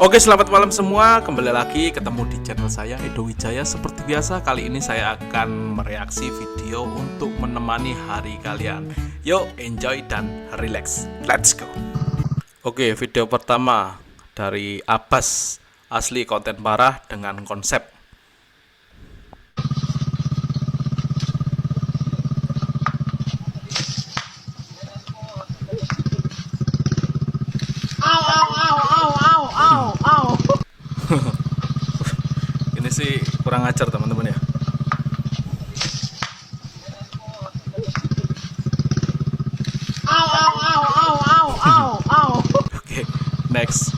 Oke, selamat malam semua. Kembali lagi ketemu di channel saya, Edo Wijaya. Seperti biasa, kali ini saya akan mereaksi video untuk menemani hari kalian. Yuk, enjoy dan relax. Let's go. Oke, video pertama dari Abbas, asli konten parah dengan konsep. Ini sih kurang ajar teman-teman ya. Oke, next.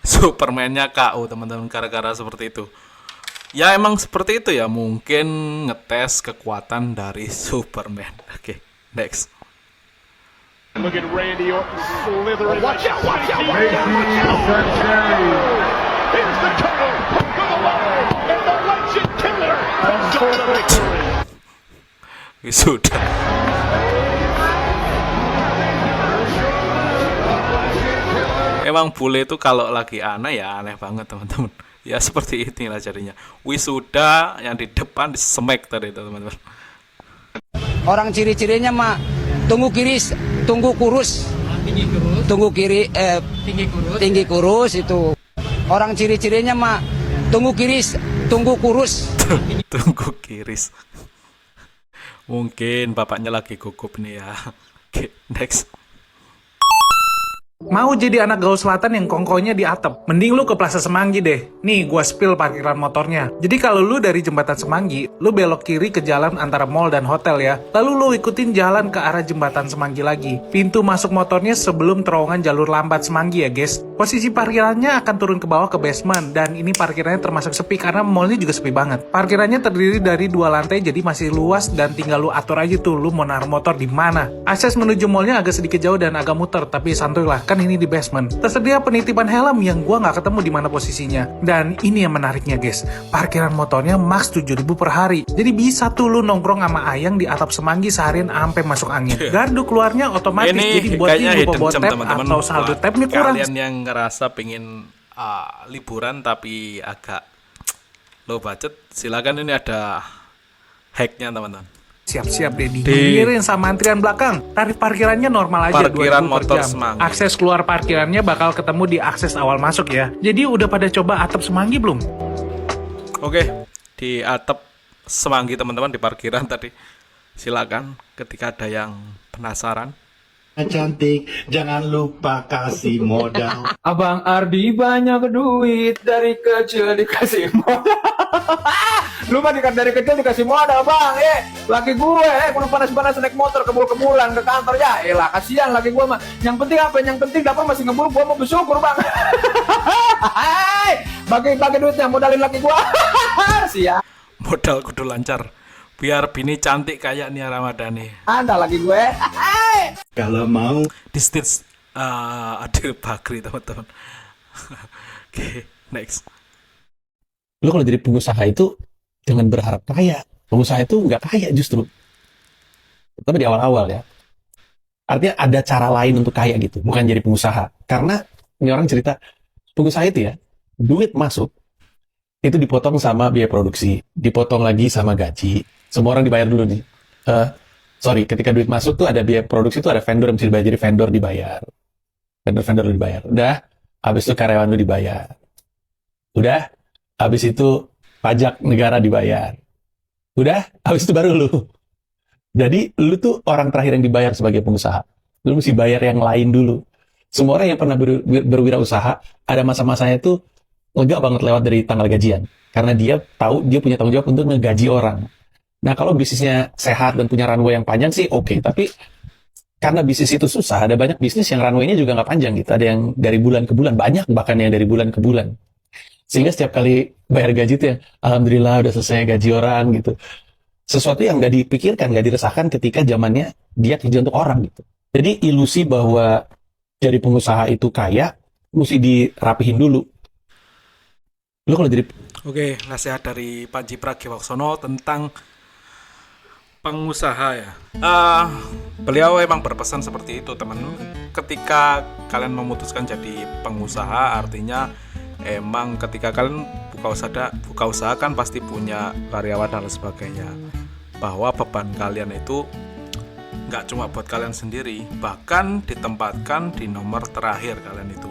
Superman-nya KO teman-teman gara-gara seperti itu. Ya emang seperti itu ya, mungkin ngetes kekuatan dari Superman. Oke, next. Look at Randy Orton slithering. Watch out, watch out, watch out, watch out. Here's the Turtle for the line, and the Legend Killer has got the victory. Sudah. Emang bule itu kalau lagi aneh ya aneh banget teman-teman. Ya seperti inilah jadinya. Wisuda yang di depan disemek tadi itu teman-teman. Orang ciri-cirinya mah tunggu kurus, tunggu kiri, tinggi kurus itu. Orang ciri-cirinya mah tunggu kurus. Tunggu kiris. Mungkin bapaknya lagi gugup nih ya. Oke, next. Mau jadi anak gaul selatan yang kongkonya di atap? Mending lu ke Plaza Semanggi deh. Nih, gua spill parkiran motornya. Jadi kalau lu dari Jembatan Semanggi, lu belok kiri ke jalan antara mall dan hotel ya. Lalu lu ikutin jalan ke arah Jembatan Semanggi lagi. Pintu masuk motornya sebelum terowongan jalur lambat Semanggi ya guys. Posisi parkirannya akan turun ke bawah ke basement. Dan ini parkirannya termasuk sepi karena mallnya juga sepi banget. Parkirannya terdiri dari 2 lantai jadi masih luas dan tinggal lu atur aja tuh lu mau naruh motor di mana. Akses menuju mallnya agak sedikit jauh dan agak muter, tapi santuy lah. Kan ini di basement. Tersedia penitipan helm yang gua nggak ketemu di mana posisinya. Dan ini yang menariknya guys, parkiran motornya max 7.000 per hari. Jadi bisa tuh lu nongkrong sama Ayang di atap Semanggi seharian sampai masuk angin. Gardu keluarnya otomatis, Ini jadi buat kayaknya lupa hidden bawa gem tab teman-teman. atau saldo Buat tabnya kurang. kalian yang ngerasa pengen liburan tapi agak low budget, silakan, ini ada hacknya teman-teman. Siap-siap deh digiring sama antrian belakang. Tarif parkirannya normal aja, Parkiran 2.000 per motor jam. Semanggi. Akses keluar parkirannya bakal ketemu di akses awal masuk ya. Jadi udah pada coba atap Semanggi belum? Oke, di atap Semanggi teman-teman, di parkiran tadi. Silakan ketika ada yang penasaran. Cantik, jangan lupa kasih modal. Abang Ardi banyak duit, dari kecil dikasih modal. Lu mah dari kecil dikasih modal bang, laki gue, kudu panas-panas naik motor kebul-kebulan ke kantor ya, elah kasihan laki gue mah. Yang penting apa? Yang penting dapat masih ngebul, gue mau bersyukur bang. Bagi-bagi duitnya, modalin laki gue. Siap. Modal kudu lancar, biar bini cantik kayak Nia Ramadhani. Anda laki gue. Kalau mau Di stage Adil Bakri teman-teman. Oke, next. Lo kalau jadi pengusaha itu jangan berharap kaya. Pengusaha itu nggak kaya justru. Tapi di awal-awal ya. Artinya ada cara lain untuk kaya gitu, bukan jadi pengusaha. Karena ini orang cerita, pengusaha itu ya, duit masuk, itu dipotong sama biaya produksi, dipotong lagi sama gaji. Semua orang dibayar dulu nih. Ketika duit masuk tuh ada biaya produksi tuh ada vendor yang mesti dibayar, jadi vendor dibayar. Vendor lu dibayar. Udah, habis itu karyawan lu dibayar. Udah, habis itu pajak negara dibayar. Udah, habis itu baru lu. Jadi, lu tuh orang terakhir yang dibayar sebagai pengusaha. Lu mesti bayar yang lain dulu. Semua orang yang pernah berwirausaha, ada masa-masanya tuh lega banget lewat dari tanggal gajian. Karena dia tahu dia punya tanggung jawab untuk ngegaji orang. Nah, kalau bisnisnya sehat dan punya runway yang panjang sih oke. Tapi karena bisnis itu susah, ada banyak bisnis yang runway-nya juga nggak panjang gitu. Ada yang dari bulan ke bulan, banyak bahkan yang dari bulan ke bulan. Sehingga setiap kali bayar gaji itu ya, alhamdulillah udah selesai gaji orang gitu. Sesuatu yang nggak dipikirkan, nggak diresahkan ketika zamannya dia kerja untuk orang gitu. Jadi ilusi bahwa jadi pengusaha itu kaya, mesti dirapihin dulu. Lu kalau jadi Oke, nasihat dari Panji Pragiwaksono tentang pengusaha ya. Beliau emang berpesan seperti itu, teman. Ketika kalian memutuskan jadi pengusaha, artinya emang ketika kalian buka usaha kan pasti punya karyawan dan lain sebagainya. Bahwa beban kalian itu nggak cuma buat kalian sendiri, bahkan ditempatkan di nomor terakhir kalian itu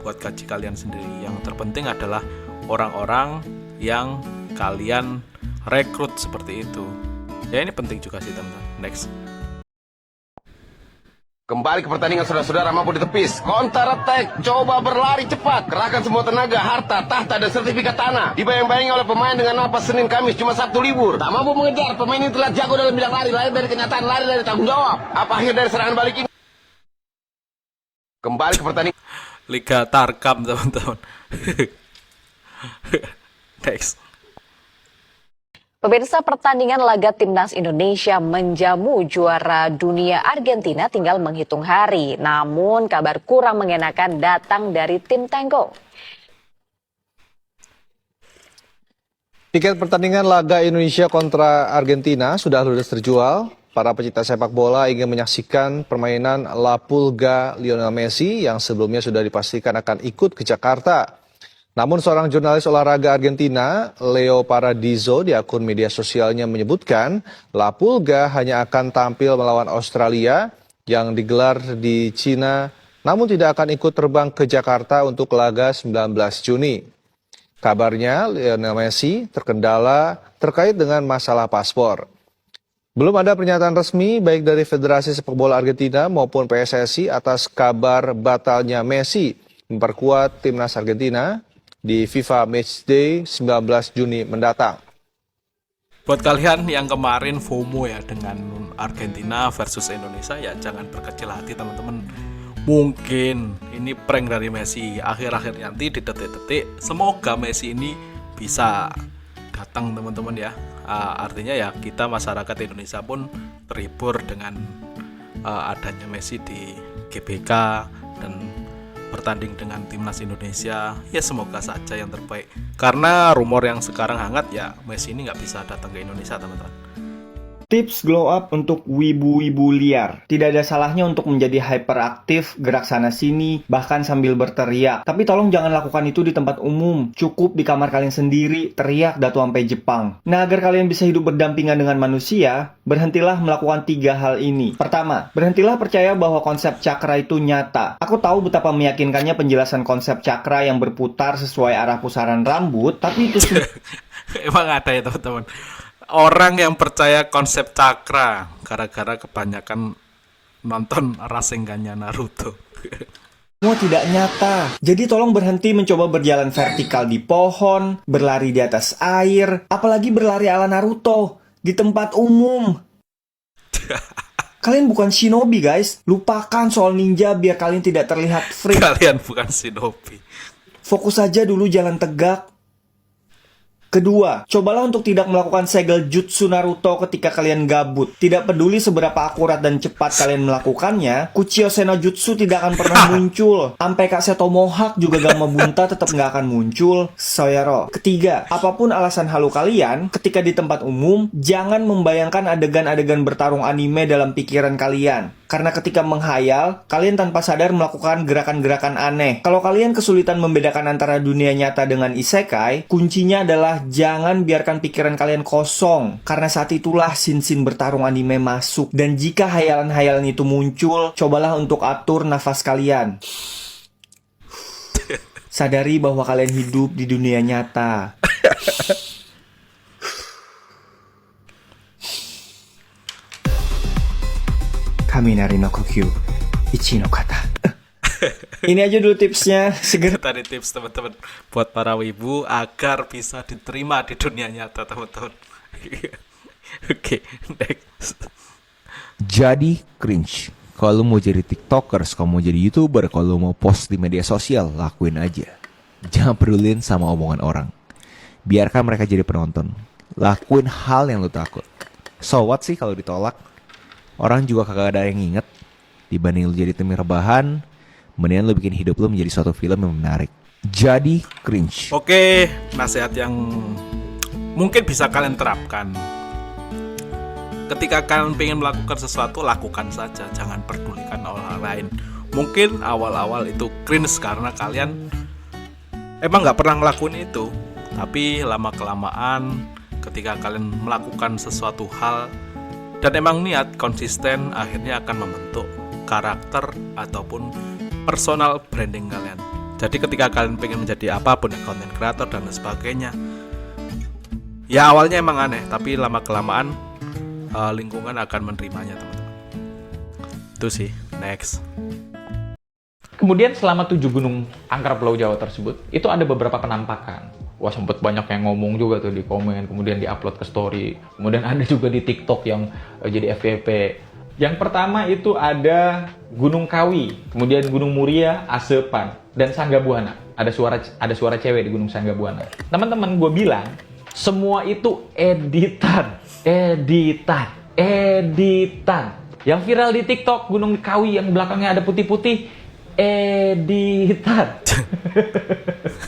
buat gaji kalian sendiri. Yang terpenting adalah orang-orang yang kalian rekrut seperti itu. Ya ini penting juga sih teman-teman. Next. Kembali ke pertandingan saudara-saudara mampu ditepis. Counter attack, coba berlari cepat. Kerahkan semua tenaga, harta, tahta, dan sertifikat tanah. Dibayang-bayangi oleh pemain dengan napas Senin Kamis cuma Sabtu libur. Tak mampu mengejar, pemain ini telah jago dalam bidang lari dari kenyataan, lari dari tanggung jawab. Apa akhir dari serangan balik ini? Kembali ke pertandingan. Liga Tarkam teman-teman. Next. Pemirsa, pertandingan laga Timnas Indonesia menjamu juara dunia Argentina tinggal menghitung hari. Namun kabar kurang mengenakan datang dari tim Tenggo. Tiket pertandingan laga Indonesia kontra Argentina sudah ludes terjual. Para pecinta sepak bola ingin menyaksikan permainan La Pulga Lionel Messi yang sebelumnya sudah dipastikan akan ikut ke Jakarta. Namun seorang jurnalis olahraga Argentina, Leo Paradiso, di akun media sosialnya menyebutkan La Pulga hanya akan tampil melawan Australia yang digelar di Cina, namun tidak akan ikut terbang ke Jakarta untuk laga 19 Juni. Kabarnya Lionel Messi terkendala terkait dengan masalah paspor. Belum ada pernyataan resmi baik dari Federasi Sepak Bola Argentina maupun PSSI atas kabar batalnya Messi memperkuat timnas Argentina di FIFA Matchday 19 Juni mendatang. Buat kalian yang kemarin FOMO ya dengan Argentina versus Indonesia, ya jangan berkecil hati teman-teman. Mungkin ini prank dari Messi. Akhir-akhir nanti di detik-detik semoga Messi ini bisa datang teman-teman ya. Artinya ya kita masyarakat Indonesia pun terhibur dengan adanya Messi di GBK dan bertanding dengan timnas Indonesia. Ya semoga saja yang terbaik, karena rumor yang sekarang hangat ya Messi ini nggak bisa datang ke Indonesia teman-teman. Tips glow up untuk wibu-wibu liar. Tidak ada salahnya untuk menjadi hyperaktif, gerak sana sini, bahkan sambil berteriak. Tapi tolong jangan lakukan itu di tempat umum. Cukup di kamar kalian sendiri, teriak datu sampai Jepang. Nah, agar kalian bisa hidup berdampingan dengan manusia, berhentilah melakukan 3 hal ini. Pertama, berhentilah percaya bahwa konsep cakra itu nyata. Aku tahu betapa meyakinkannya penjelasan konsep cakra yang berputar sesuai arah pusaran rambut, tapi itu Emang ada ya teman-teman orang yang percaya konsep cakra gara-gara kebanyakan nonton Rasengannya Naruto. semua tidak nyata. Jadi tolong berhenti mencoba berjalan vertikal di pohon, berlari di atas air, apalagi berlari ala Naruto di tempat umum. Kalian bukan shinobi guys. Lupakan soal ninja biar kalian tidak terlihat freak. Kalian bukan shinobi. Fokus saja dulu jalan tegak. Kedua, cobalah untuk tidak melakukan segel jutsu Naruto ketika kalian gabut. Tidak peduli seberapa akurat dan cepat kalian melakukannya, Kuchio Senojutsu tidak akan pernah muncul. Sampai Kak Seto Mohawk juga Gama Bunta tetap nggak akan muncul. Soyaro. Ketiga, apapun alasan halu kalian, ketika di tempat umum, jangan membayangkan adegan-adegan bertarung anime dalam pikiran kalian. Karena ketika menghayal, kalian tanpa sadar melakukan gerakan-gerakan aneh. Kalau kalian kesulitan membedakan antara dunia nyata dengan isekai, kuncinya adalah jangan biarkan pikiran kalian kosong. Karena saat itulah sin-sin bertarung anime masuk. Dan jika hayalan-hayalan itu muncul, cobalah untuk atur nafas kalian. Sadari bahwa kalian hidup di dunia nyata. Kaminari no kokyu, ichi no kata. Ini aja dulu tipsnya. Segera Tadi tips teman-teman buat para wibu agar bisa diterima di dunia nyata teman-teman. Oke, next. Jadi cringe. Kalau mau jadi tiktokers, kalau mau jadi youtuber, kalau mau post di media sosial, lakuin aja. Jangan pedulin sama omongan orang. Biarkan mereka jadi penonton. Lakuin hal yang lu takut. So what sih kalau ditolak? Orang juga kagak ada yang inget. Dibanding lu jadi temir rebahan, mendingan lu bikin hidup lu menjadi suatu film yang menarik. Jadi cringe. Oke, nasihat yang mungkin bisa kalian terapkan. Ketika kalian pengen melakukan sesuatu, lakukan saja, jangan pedulikan orang lain. Mungkin awal-awal itu cringe karena kalian emang nggak pernah ngelakuin itu, tapi lama-kelamaan ketika kalian melakukan sesuatu hal dan emang niat konsisten, akhirnya akan membentuk karakter ataupun personal branding kalian. Jadi ketika kalian pengen menjadi apapun, content creator dan lain sebagainya, ya awalnya emang aneh, tapi lama-kelamaan lingkungan akan menerimanya, teman-teman. Itu sih. Next. Kemudian selama 7 gunung angker Pulau Jawa tersebut, itu ada beberapa penampakan. Wah, sempet banyak yang ngomong juga tuh di komen, kemudian di-upload ke story. Kemudian ada juga di TikTok yang jadi FYP. Yang pertama itu ada Gunung Kawi, kemudian Gunung Muria, Asepan, dan Sanggabuana. Ada suara cewek di Gunung Sanggabuana. Teman-teman, gue bilang, semua itu editan. Yang viral di TikTok, Gunung Kawi yang belakangnya ada putih-putih, editan.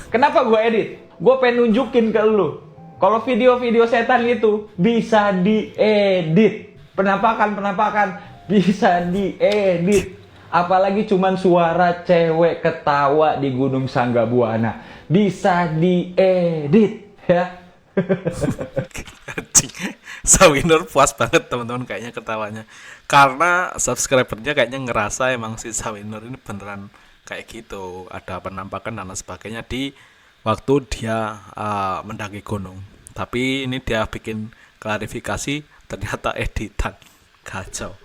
Kenapa gue edit? Gue pengen nunjukin ke lu, kalau video-video setan itu bisa diedit. Penampakan bisa diedit. Apalagi cuman suara cewek ketawa di Gunung Sanggabuana, bisa diedit, ya. Sawinur puas banget teman-teman kayaknya ketawanya, karena subscribernya kayaknya ngerasa emang si Sawinur ini beneran kayak gitu, ada penampakan dan lain sebagainya di waktu dia mendaki gunung. Tapi ini dia bikin klarifikasi, ternyata editan. Kacau.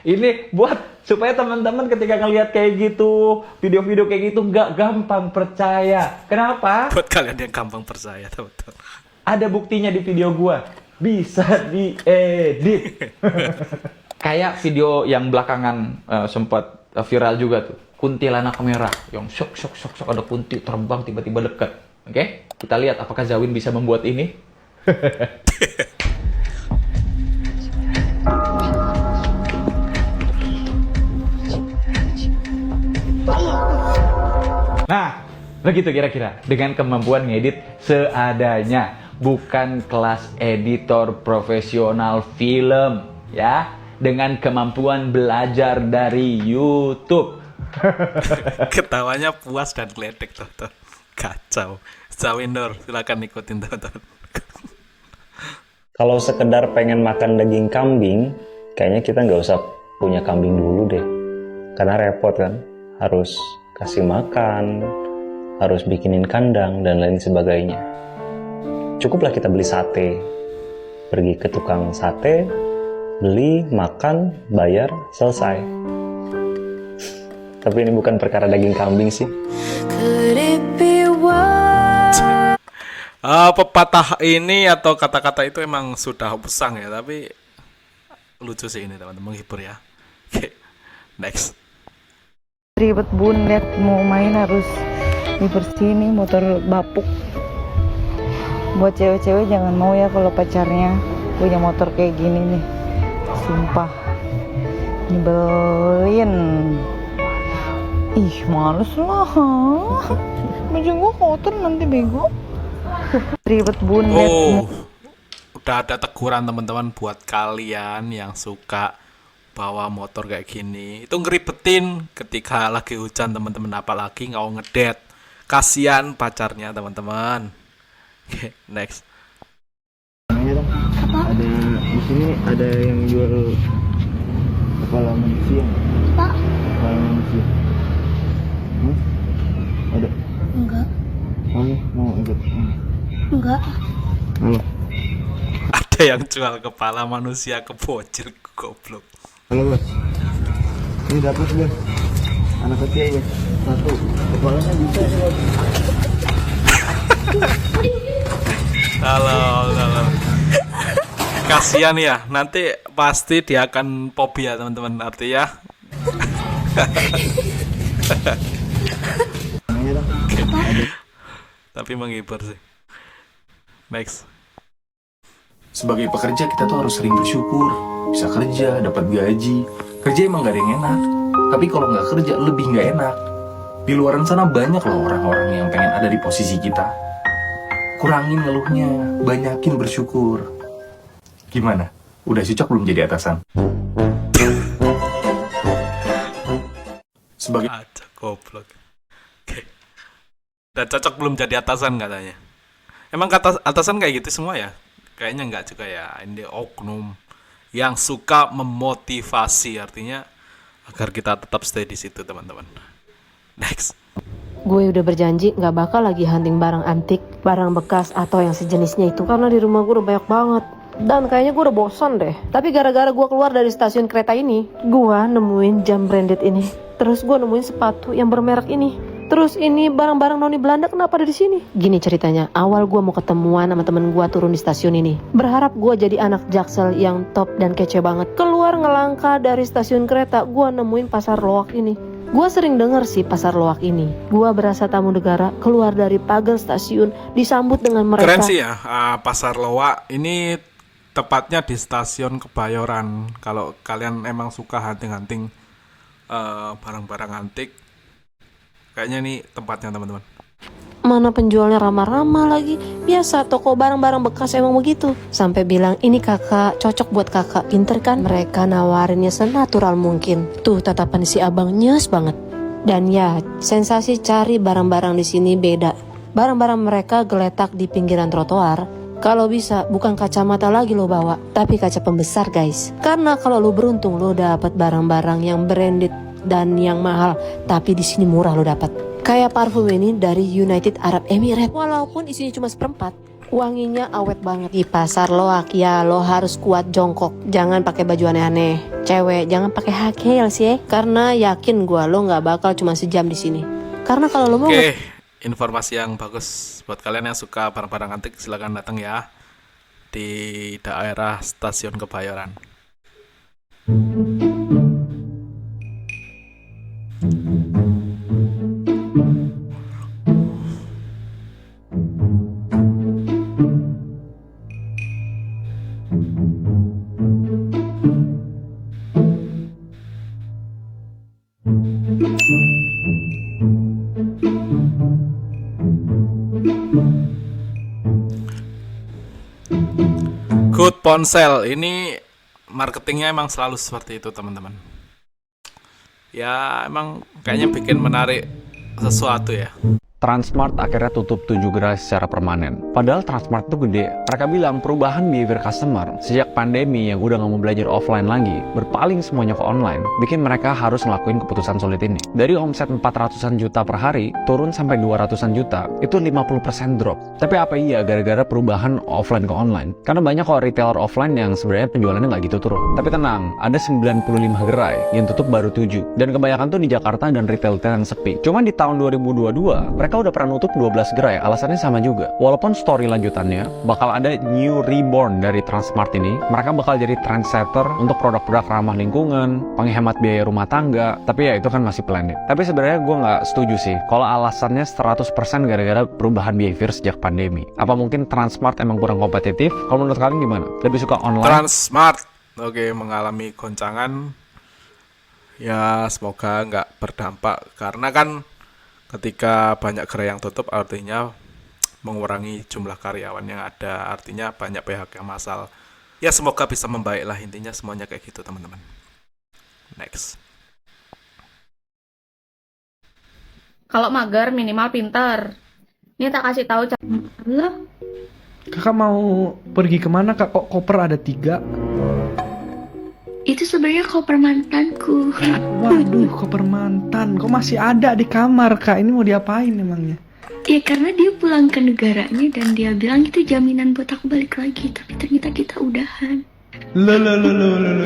Ini buat supaya teman-teman ketika ngelihat kayak gitu, video-video kayak gitu, nggak gampang percaya. Kenapa? Buat kalian yang gampang percaya, teman-teman. Ada buktinya di video gua, bisa diedit. Kayak video yang belakangan sempat viral juga tuh, kuntilanak merah yang sok ada kunti terbang tiba-tiba dekat. Oke? Kita lihat apakah Zawin bisa membuat ini. Nah, begitu kira-kira dengan kemampuan ngedit seadanya, bukan kelas editor profesional film, ya, dengan kemampuan belajar dari YouTube. Ketawanya puas dan geledek, tuh. Kacau. Zawinur, silakan ikutin, teman-teman. Kalau sekedar pengen makan daging kambing, kayaknya kita nggak usah punya kambing dulu deh, karena repot kan, harus kasih makan, harus bikinin kandang, dan lain sebagainya. Cukuplah kita beli sate, pergi ke tukang sate, beli, makan, bayar, selesai. Tapi ini bukan perkara daging kambing sih. Pepatah ini atau kata-kata itu emang sudah usang ya, tapi lucu sih ini, teman-teman, menghibur ya. Oke, next. Ribet bun, lihat mau main harus dibersihin nih motor bapuk. Buat cewek-cewek jangan mau ya kalau pacarnya punya motor kayak gini nih, sumpah nyebelin. Ih, males lah, baju gua kotor nanti bego. Ribet bun. Udah ada teguran, teman-teman, buat kalian yang suka bawa motor kayak gini. Itu ngeribetin ketika lagi hujan, teman-teman, apalagi nggak ngedet. Kasian pacarnya, teman-teman. Oke, next. Ada di sini ada yang jual kepala manusia. Pak? Kepala manusia. Ada? Enggak. Kamu mau ikut? Enggak. Halo. Ada yang jual kepala manusia ke bocil, goblok. Halo bos. Ini dapat bos. Anak kecil bos. Satu. Kepalanya bisa ya bos. Halo. Kasian ya, nanti pasti dia akan fobia, teman-teman, artinya. Tapi menghibur sih. Next. Sebagai pekerja kita tuh harus sering bersyukur, bisa kerja, dapat gaji. Kerja emang gak ada yang enak, tapi kalau nggak kerja lebih nggak enak. Di luaran sana banyak loh orang-orang yang pengen ada di posisi kita. Kurangin ngeluhnya, banyakin bersyukur. Gimana? Udah cocok belum jadi atasan? Sebagai goblok. Oke. Dan cocok belum jadi atasan katanya. Emang kata atasan kayak gitu semua ya? Kayaknya enggak juga ya. Ini oknum yang suka memotivasi, artinya agar kita tetap stay di situ, teman-teman. Next. Gue udah berjanji gak bakal lagi hunting barang antik, barang bekas atau yang sejenisnya itu, karena di rumah gue udah banyak banget. Dan kayaknya gue udah bosan deh. Tapi gara-gara gue keluar dari stasiun kereta ini, gue nemuin jam branded ini. Terus gue nemuin sepatu yang bermerek ini. Terus ini barang-barang noni Belanda kenapa ada di sini? Gini ceritanya, awal gue mau ketemuan sama temen gue turun di stasiun ini. Berharap gue jadi anak Jaksel yang top dan kece banget. Keluar ngelangkah dari stasiun kereta, gue nemuin pasar loak ini. Gue sering denger sih pasar loak ini. Gue berasa tamu negara, keluar dari pagar stasiun, disambut dengan mereka. Keren sih ya, pasar loak ini tepatnya di stasiun Kebayoran. Kalau kalian emang suka hunting-hunting barang-barang antik, kayaknya ini tempatnya, teman-teman. Mana penjualnya ramah-ramah lagi. Biasa toko barang-barang bekas emang begitu. Sampai bilang, ini kakak, cocok buat kakak. Pinter kan? Mereka nawarinnya senatural mungkin. Tuh tatapan si abang nyes banget. Dan ya, sensasi cari barang-barang di sini beda. Barang-barang mereka geletak di pinggiran trotoar. Kalau bisa, bukan kacamata lagi lo bawa, tapi kaca pembesar guys. Karena kalau lo beruntung, lo dapat barang-barang yang branded dan yang mahal. Tapi di sini murah lo dapat. Kayak parfum ini dari United Arab Emirates. Walaupun isinya cuma seperempat, wanginya awet banget. Di pasar loak ya, lo harus kuat jongkok. Jangan pakai baju aneh-aneh. Cewek, jangan pakai high heels ya. Karena yakin gue, lo nggak bakal cuma sejam di sini. Karena kalau lo mau... Oke, informasi yang bagus buat kalian yang suka barang-barang antik, silakan datang ya di daerah stasiun Kebayoran. Good Ponsel ini marketingnya emang selalu seperti itu, teman-teman. Ya emang kayaknya bikin menarik sesuatu ya. Transmart akhirnya tutup 7 gerai secara permanen. Padahal Transmart itu gede. Mereka bilang perubahan behavior customer sejak pandemi yang udah nggak mau belajar offline lagi, berpaling semuanya ke online, bikin mereka harus ngelakuin keputusan sulit ini. Dari omset 400-an juta per hari, turun sampai 200-an juta, itu 50% drop. Tapi apa iya gara-gara perubahan offline ke online? Karena banyak kok retailer offline yang sebenarnya penjualannya nggak gitu turun. Tapi tenang, ada 95 gerai yang tutup baru 7. Dan kebanyakan tuh di Jakarta dan retail-retail yang sepi. Cuman di tahun 2022, mereka udah pernah nutup 12 gerai, alasannya sama juga. Walaupun story lanjutannya bakal ada new reborn dari Transmart ini, mereka bakal jadi trendsetter untuk produk-produk ramah lingkungan, penghemat biaya rumah tangga, tapi ya itu kan masih planet. Tapi sebenarnya gue nggak setuju sih kalau alasannya 100% gara-gara perubahan behavior sejak pandemi. Apa mungkin Transmart emang kurang kompetitif? Kalau menurut kalian gimana? Lebih suka online? Transmart, oke, mengalami goncangan. Ya semoga nggak berdampak, karena kan ketika banyak gerai yang tutup artinya mengurangi jumlah karyawan yang ada, artinya banyak pihak yang masal. Ya semoga bisa membaik lah, intinya semuanya kayak gitu, teman-teman. Next. Kalau mager minimal pintar. Ini tak kasih tahu cara. Kakak mau pergi kemana kak? Kok koper ada 3? Itu sebenarnya koper mantanku. Waduh, koper mantan. Kok masih ada di kamar kak? Ini mau diapain emangnya? Ya karena dia pulang ke negaranya dan dia bilang itu jaminan buat aku balik lagi. Tapi ternyata kita udahan. Loh.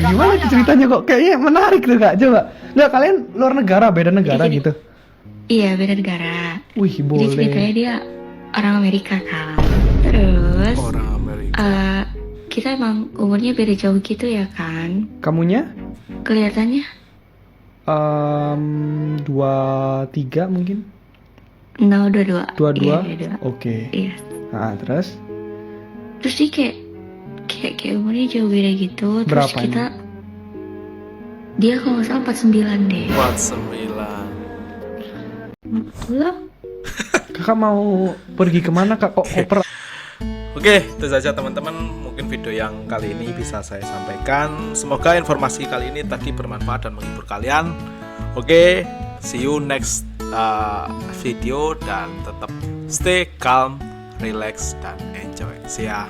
Gimana ceritanya kok? Kayaknya menarik tuh kak. Coba. Nggak, kalian luar negara, beda negara gitu? Iya, beda negara. Wih, boleh. Jadi ceritanya dia orang Amerika kan. Terus kita emang umurnya beda jauh gitu ya kan? Kamunya? Kelihatannya 23 mungkin? No, 22. 22? Oke. Iya. Nah, terus? Terus dia kayak umurnya jauh beda gitu. Terus berapa kita ini? Dia kalau nggak salah 49 deh. 49. Lah, Kakak mau pergi kemana kak? Kok koper? Oke, itu saja teman-teman. Mungkin video yang kali ini bisa saya sampaikan. Semoga informasi kali ini tadi bermanfaat dan menghibur kalian. Oke, see you next video dan tetap stay calm, relax, dan enjoy. See ya.